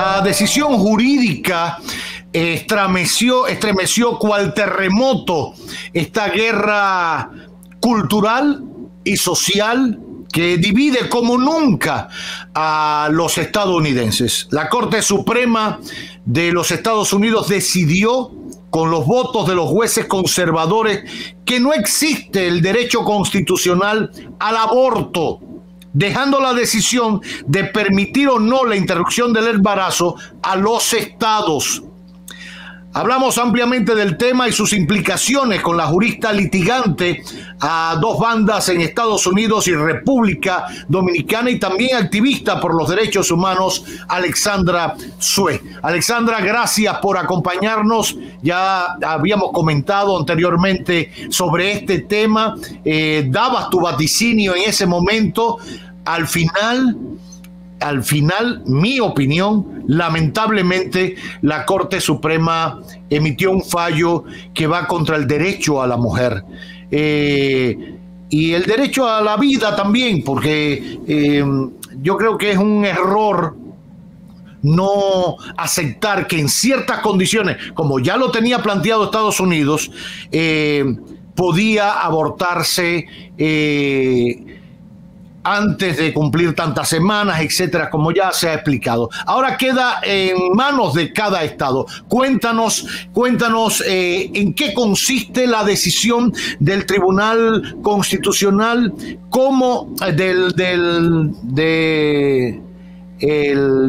La decisión jurídica estremeció cual terremoto esta guerra cultural y social que divide como nunca a los estadounidenses. La Corte Suprema de los Estados Unidos decidió, con los votos de los jueces conservadores, que no existe el derecho constitucional al aborto, dejando la decisión de permitir o no la interrupción del embarazo a los estados. Hablamos ampliamente del tema y sus implicaciones con la jurista litigante a dos bandas en Estados Unidos y República Dominicana, y también activista por los derechos humanos, Alexandra Sue. Alexandra, gracias por acompañarnos. Ya habíamos comentado anteriormente sobre este tema. Dabas tu vaticinio en ese momento. Al final, mi opinión, lamentablemente, la Corte Suprema emitió un fallo que va contra el derecho a la mujer. Y el derecho a la vida también, porque yo creo que es un error no aceptar que en ciertas condiciones, como ya lo tenía planteado Estados Unidos, podía abortarse antes de cumplir tantas semanas, etcétera, como ya se ha explicado. Ahora queda en manos de cada estado. Cuéntanos en qué consiste la decisión del Tribunal Constitucional, como el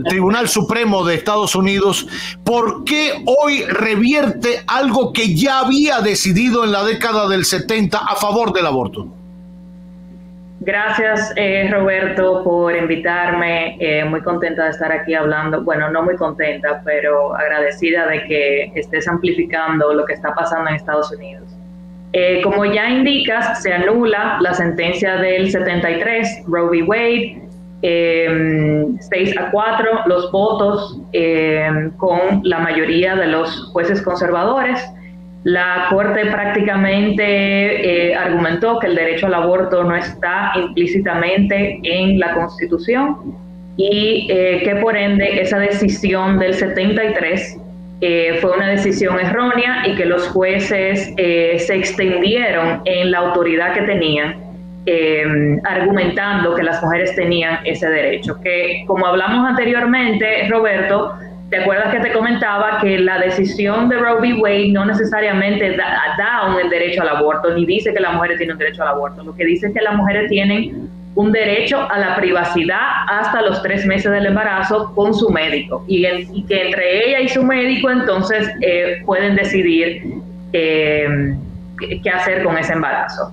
Tribunal Supremo de Estados Unidos. ¿Por qué hoy revierte algo que ya había decidido en la década del 70 a favor del aborto? Gracias, Roberto, por invitarme. Muy contenta de estar aquí hablando. Bueno, no muy contenta, pero agradecida de que estés amplificando lo que está pasando en Estados Unidos. Como ya indicas, se anula la sentencia del 73, Roe v. Wade, 6-4, los votos con la mayoría de los jueces conservadores. La Corte prácticamente argumentó que el derecho al aborto no está implícitamente en la Constitución y que por ende esa decisión del 73 fue una decisión errónea y que los jueces se extendieron en la autoridad que tenían, argumentando que las mujeres tenían ese derecho. Que, como hablamos anteriormente, Roberto, ¿te acuerdas que te comentaba que la decisión de Roe v. Wade no necesariamente da un derecho al aborto, ni dice que las mujeres tienen un derecho al aborto? Lo que dice es que las mujeres tienen un derecho a la privacidad hasta los 3 meses del embarazo con su médico, y que entre ella y su médico entonces pueden decidir qué hacer con ese embarazo.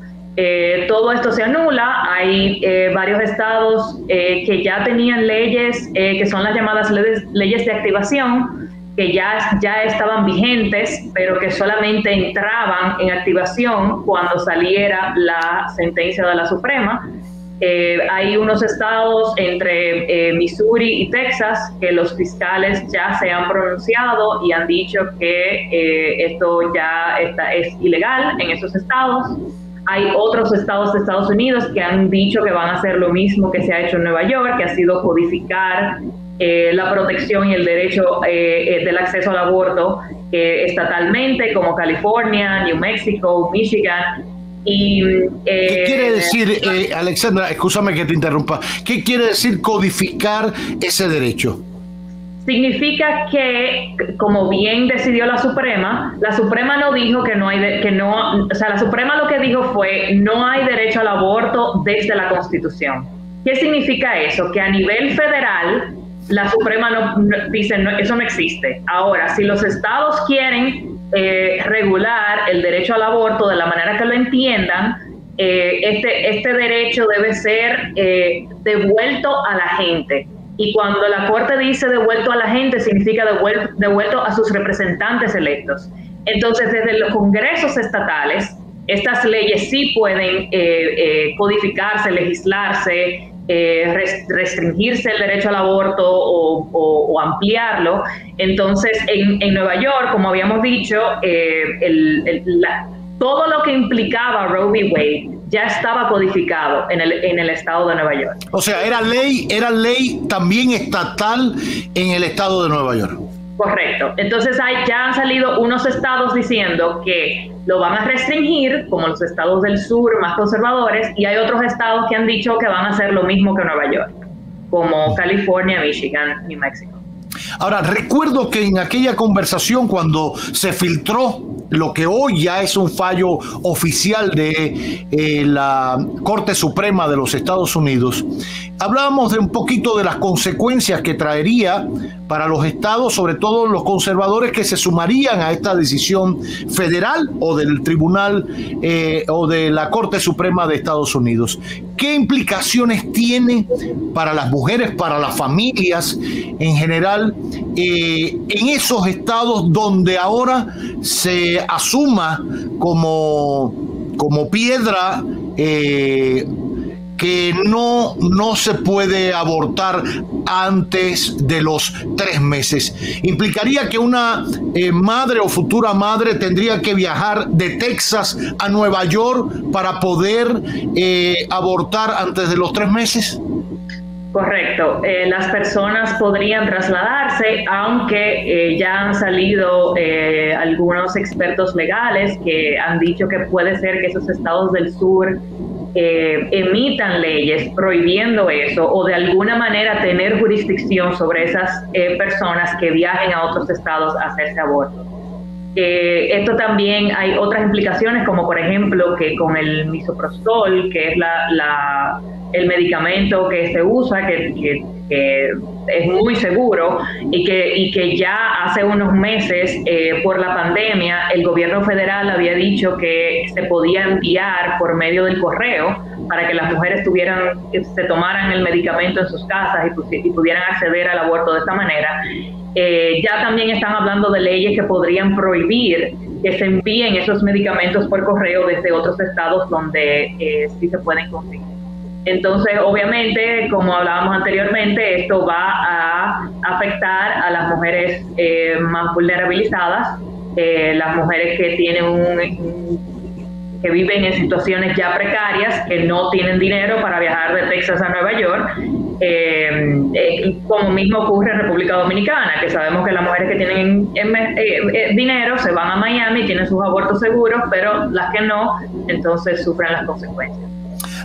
Todo esto se anula. Hay varios estados que ya tenían leyes que son las llamadas leyes de activación, que ya estaban vigentes, pero que solamente entraban en activación cuando saliera la sentencia de la Suprema. Hay unos estados entre Missouri y Texas que los fiscales ya se han pronunciado y han dicho que esto ya es ilegal en esos estados. Hay otros estados de Estados Unidos que han dicho que van a hacer lo mismo que se ha hecho en Nueva York, que ha sido codificar la protección y el derecho del acceso al aborto estatalmente, como California, New Mexico, Michigan. ¿Qué quiere decir, Alexandra, escúchame que te interrumpa, qué quiere decir codificar ese derecho? Significa que, como bien decidió la Suprema no dijo que no hay, la Suprema lo que dijo fue: no hay derecho al aborto desde la Constitución. ¿Qué significa eso? Que a nivel federal, la Suprema dice no, eso no existe. Ahora, si los estados quieren regular el derecho al aborto de la manera que lo entiendan, este derecho debe ser devuelto a la gente. Y cuando la Corte dice devuelto a la gente, significa devuelto a sus representantes electos. Entonces, desde los congresos estatales, estas leyes sí pueden codificarse, legislarse, restringirse el derecho al aborto o ampliarlo. Entonces, en Nueva York, como habíamos dicho, todo lo que implicaba Roe v. Wade ya estaba codificado en el estado de Nueva York. O sea, era ley también estatal en el estado de Nueva York. Correcto. Entonces ya han salido unos estados diciendo que lo van a restringir, como los estados del sur más conservadores, y hay otros estados que han dicho que van a hacer lo mismo que Nueva York, como California, Michigan, New Mexico. Ahora, recuerdo que en aquella conversación, cuando se filtró lo que hoy ya es un fallo oficial de la Corte Suprema de los Estados Unidos, hablábamos de un poquito de las consecuencias que traería para los estados, sobre todo los conservadores que se sumarían a esta decisión federal o del Tribunal o de la Corte Suprema de Estados Unidos. ¿Qué implicaciones tiene para las mujeres, para las familias en general, en esos estados donde ahora se asuma como piedra que no se puede abortar antes de los 3 meses? Implicaría que una madre o futura madre tendría que viajar de Texas a Nueva York para poder abortar antes de los 3 meses. Correcto. Las personas podrían trasladarse, aunque ya han salido algunos expertos legales que han dicho que puede ser que esos estados del sur emitan leyes prohibiendo eso, o de alguna manera tener jurisdicción sobre esas personas que viajen a otros estados a hacerse aborto. Esto también hay otras implicaciones, como por ejemplo que con el misoprostol, que es el medicamento que se usa, que es muy seguro y que ya hace unos meses por la pandemia el gobierno federal había dicho que se podía enviar por medio del correo para que las mujeres se tomaran el medicamento en sus casas y pudieran acceder al aborto de esta manera. Ya también están hablando de leyes que podrían prohibir que se envíen esos medicamentos por correo desde otros estados donde sí se pueden conseguir. Entonces, obviamente, como hablábamos anteriormente, esto va a afectar a las mujeres más vulnerabilizadas, las mujeres que que viven en situaciones ya precarias, que no tienen dinero para viajar de Texas a Nueva York, como mismo ocurre en República Dominicana, que sabemos que las mujeres que tienen dinero se van a Miami, tienen sus abortos seguros, pero las que no, entonces sufren las consecuencias.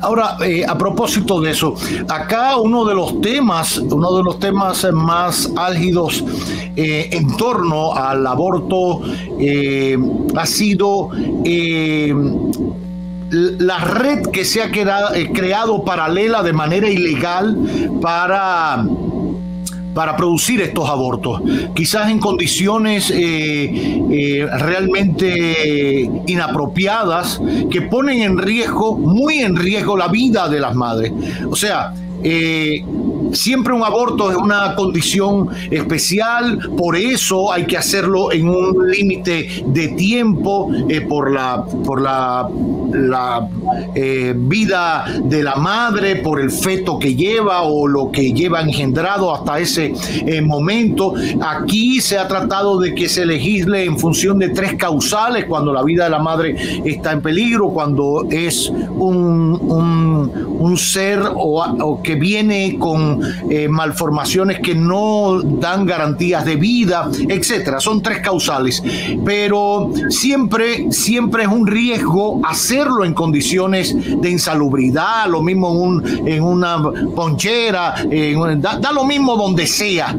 Ahora, a propósito de eso, acá uno de los temas más álgidos en torno al aborto ha sido la red que se ha creado paralela de manera ilegal para producir estos abortos, quizás en condiciones realmente inapropiadas, que ponen muy en riesgo la vida de las madres. O sea, siempre un aborto es una condición especial, por eso hay que hacerlo en un límite de tiempo, por la vida de la madre, por el feto que lleva o lo que lleva engendrado hasta ese momento. Aquí se ha tratado de que se legisle en función de 3 causales: cuando la vida de la madre está en peligro, cuando es un ser o que viene con malformaciones que no dan garantías de vida, etcétera. Son 3 causales, pero siempre es un riesgo hacerlo en condiciones de insalubridad, lo mismo en una ponchera, da lo mismo donde sea.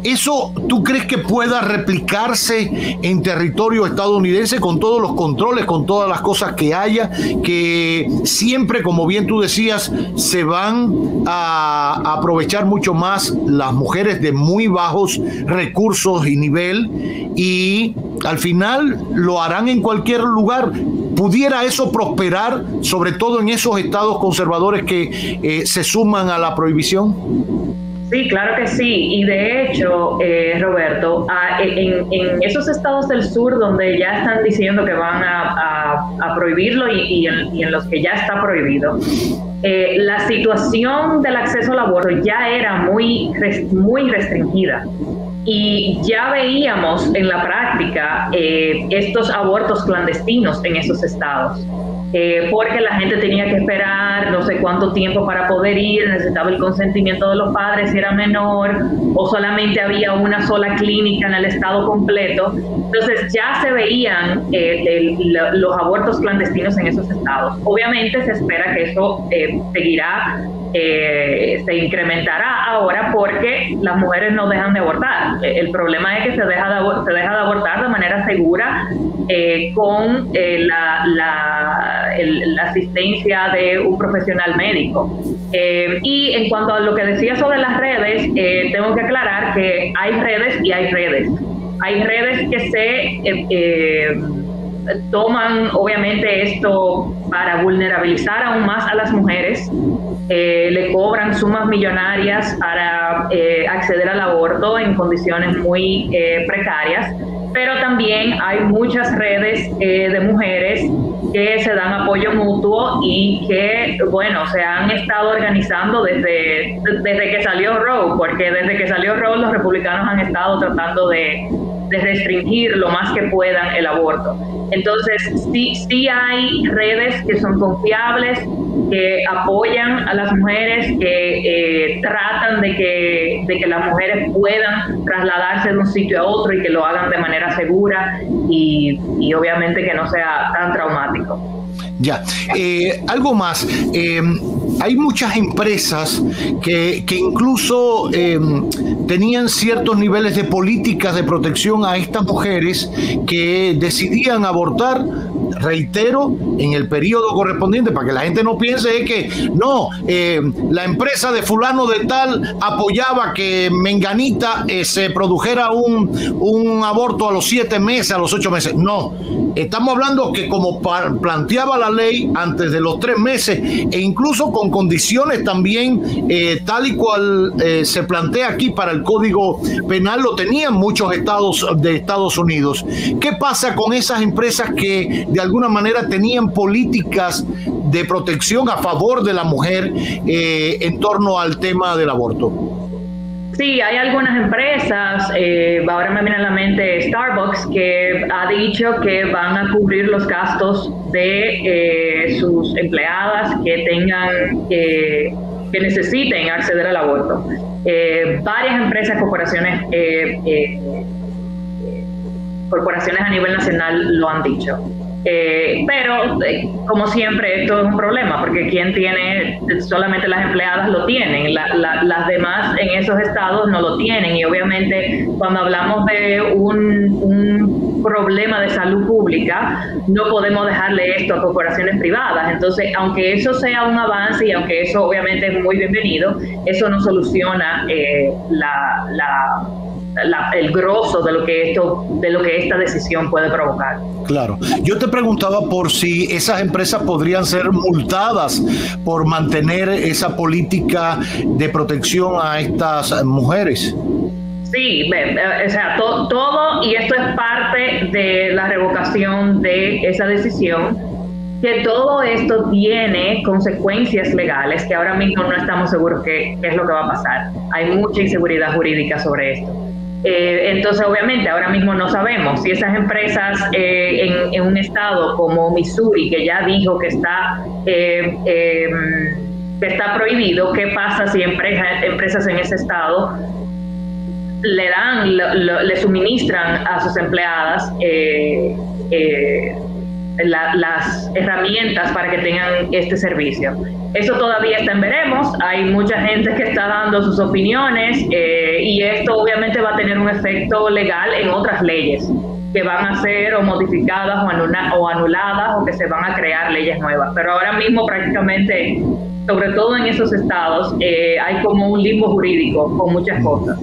¿Eso tú crees que pueda replicarse en territorio estadounidense con todos los controles, con todas las cosas que haya, que siempre, como bien tú decías, se van a aprovechar mucho más las mujeres de muy bajos recursos y nivel, y al final lo harán en cualquier lugar? ¿Pudiera eso prosperar, sobre todo en esos estados conservadores que se suman a la prohibición? Sí, claro que sí. Y de hecho, Roberto, en esos estados del sur donde ya están diciendo que van a prohibirlo y en los que ya está prohibido, la situación del acceso al aborto ya era muy restringida. Y ya veíamos en la práctica estos abortos clandestinos en esos estados. porque la gente tenía que esperar no sé cuánto tiempo para poder ir, necesitaba el consentimiento de los padres si era menor, o solamente había una sola clínica en el estado completo. Entonces ya se veían los abortos clandestinos en esos estados. Obviamente se espera que eso seguirá, se incrementará ahora porque las mujeres no dejan de abortar. El problema es que se deja de abortar de manera segura, con la asistencia de un profesional médico. Y en cuanto a lo que decía sobre las redes, tengo que aclarar que hay redes y hay redes. Hay redes que se toman obviamente esto para vulnerabilizar aún más a las mujeres, le cobran sumas millonarias para acceder al aborto en condiciones muy precarias, pero también hay muchas redes de mujeres que se dan apoyo mutuo y que, bueno, se han estado organizando desde que salió Roe, porque desde que salió Roe los republicanos han estado tratando de restringir lo más que puedan el aborto. Entonces, sí hay redes que son confiables, que apoyan a las mujeres, que tratan de que las mujeres puedan trasladarse de un sitio a otro y que lo hagan de manera segura y obviamente que no sea tan traumático. Ya, algo más. Hay muchas empresas que incluso tenían ciertos niveles de políticas de protección a estas mujeres que decidían abortar, reitero, en el periodo correspondiente, para que la gente no piense que no, la empresa de fulano de tal apoyaba que menganita se produjera un aborto a los 7 meses, a los 8 meses. No, estamos hablando que como planteaba la ley, antes de los 3 meses, e incluso con condiciones también tal y cual se plantea aquí para el Código Penal, lo tenían muchos estados de Estados Unidos. ¿Qué pasa con esas empresas que de alguna manera tenían políticas de protección a favor de la mujer en torno al tema del aborto? Sí, hay algunas empresas, ahora me viene a la mente Starbucks, que ha dicho que van a cubrir los gastos de sus empleadas que tengan que necesiten acceder al aborto. Varias empresas, corporaciones a nivel nacional lo han dicho. Pero como siempre esto es un problema porque quien tiene, solamente las empleadas lo tienen, las demás en esos estados no lo tienen, y obviamente cuando hablamos de un problema de salud pública no podemos dejarle esto a corporaciones privadas. Entonces, aunque eso sea un avance y aunque eso obviamente es muy bienvenido, eso no soluciona el grosso de lo que esta decisión puede provocar. Claro. Yo te preguntaba por si esas empresas podrían ser multadas por mantener esa política de protección a estas mujeres. Sí, o sea, todo, y esto es parte de la revocación de esa decisión, que todo esto tiene consecuencias legales que ahora mismo no estamos seguros qué es lo que va a pasar. Hay mucha inseguridad jurídica sobre esto. Entonces, obviamente, ahora mismo no sabemos si esas empresas en un estado como Missouri, que ya dijo que está prohibido, ¿qué pasa si empresas en ese estado le suministran a sus empleadas las herramientas para que tengan este servicio? Eso todavía está en veremos. Hay mucha gente que está dando sus opiniones y esto obviamente va a tener un efecto legal en otras leyes que van a ser o modificadas o anuladas, o que se van a crear leyes nuevas. Pero ahora mismo prácticamente, sobre todo en esos estados, hay como un limbo jurídico con muchas cosas.